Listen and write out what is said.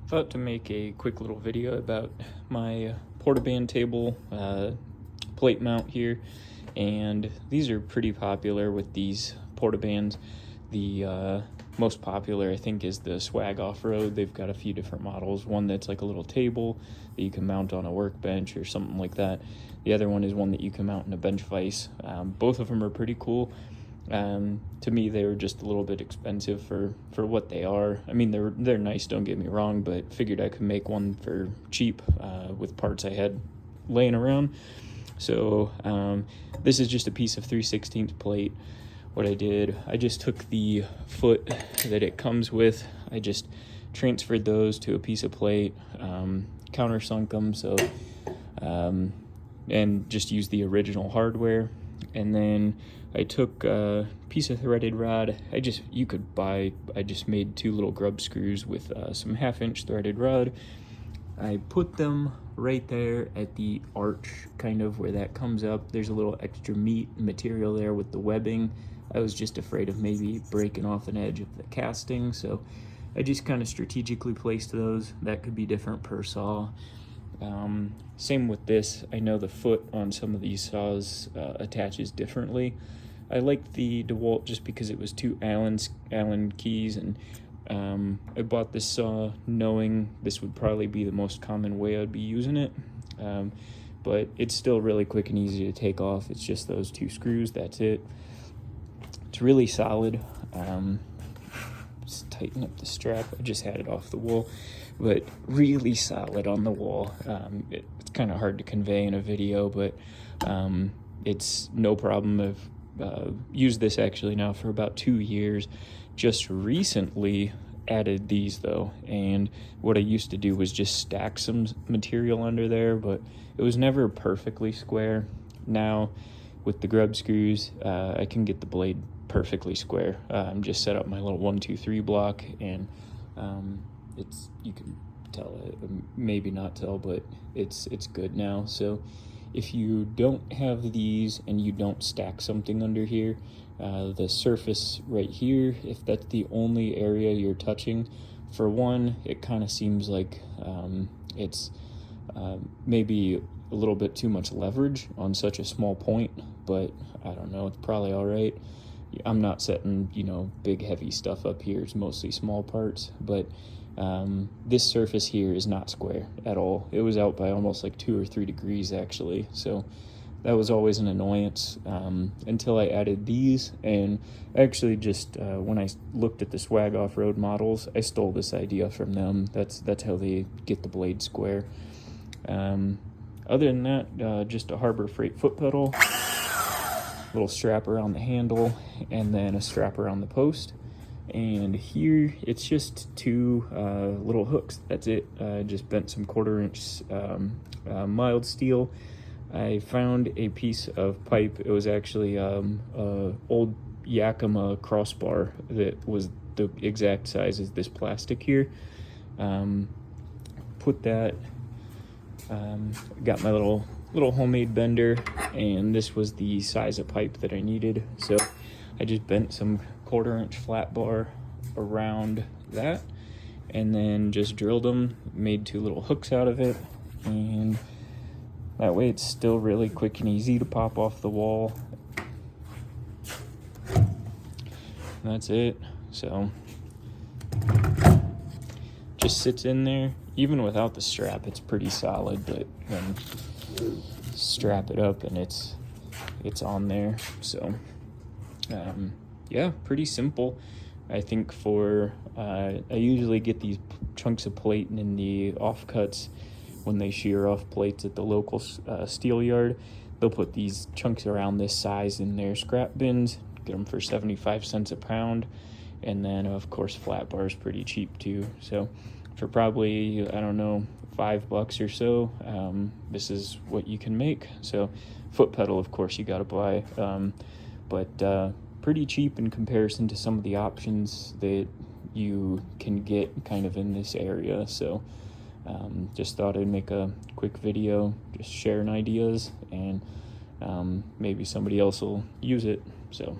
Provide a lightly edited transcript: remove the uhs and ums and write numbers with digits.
Thought to make a quick little video about my portaband table plate mount here, and these are pretty popular with these portabands. The most popular I think is the Swag Off-Road. They've got a few different models, one that's like a little table that you can mount on a workbench or something like that. The other one is one that you can mount in a bench vise. Both of them are pretty cool. To me, they were just a little bit expensive for what they are. I mean, they're nice, don't get me wrong, but figured I could make one for cheap with parts I had laying around. So this is just a piece of 3/16 plate. What I did, I just took the foot that it comes with, I just transferred those to a piece of plate, countersunk them, so and just used the original hardware. And then I took a piece of threaded rod. I just made two little grub screws with some 1/2-inch threaded rod. I put them right there at the arch, kind of where that comes up. There's a little extra meat material there with the webbing. I was just afraid of maybe breaking off an edge of the casting, so I just kind of strategically placed those. That could be different per saw. Same with this. I know the foot on some of these saws attaches differently. I liked the DeWalt just because it was two Allen keys, and I bought this saw knowing this would probably be the most common way I'd be using it. But it's still really quick and easy to take off. It's just those two screws, that's it. It's really solid. Just tighten up the strap. I just had it off the wall, but really solid on the wall. It's kind of hard to convey in a video, but it's no problem. I've used this actually now for about 2 years. Just recently added these though, and what I used to do was just stack some material under there, but it was never perfectly square. Now with the grub screws, I can get the blade perfectly square. Just set up my little 1, 2, 3 block, and you can tell it, maybe not tell, but it's good now. So if you don't have these and you don't stack something under here, the surface right here, if that's the only area you're touching, for one, it kind of seems like it's maybe a little bit too much leverage on such a small point, but I don't know, it's probably all right. I'm not setting, big heavy stuff up here. It's mostly small parts, but this surface here is not square at all. It was out by almost like 2 or 3 degrees actually, so that was always an annoyance until I added these. And actually just when I looked at the Swag Off-Road models, I stole this idea from them. That's how they get the blade square. Other than that, just a Harbor Freight foot pedal, little strap around the handle, and then a strap around the post. And here it's just two little hooks. That's it. I just bent some 1/4-inch mild steel. I found a piece of pipe. It was actually a old Yakima crossbar that was the exact size as this plastic here. Put that. Got my little homemade bender, and this was the size of pipe that I needed. So I just bent some 1/4-inch flat bar around that, and then just drilled them, made 2 little hooks out of it, and that way it's still really quick and easy to pop off the wall. And that's it. So just sits in there. Even without the strap, it's pretty solid, but then strap it up and it's on there. So yeah, pretty simple. I think for I usually get these chunks of plate in the offcuts when they shear off plates at the local steel yard. They'll put these chunks around this size in their scrap bins, get them for 75 cents a pound. And then of course flat bar is pretty cheap too. So for probably, I don't know, $5 or so, this is what you can make. So foot pedal, of course, you got to buy, but pretty cheap in comparison to some of the options that you can get kind of in this area. So just thought I'd make a quick video, just sharing ideas, and maybe somebody else will use it. So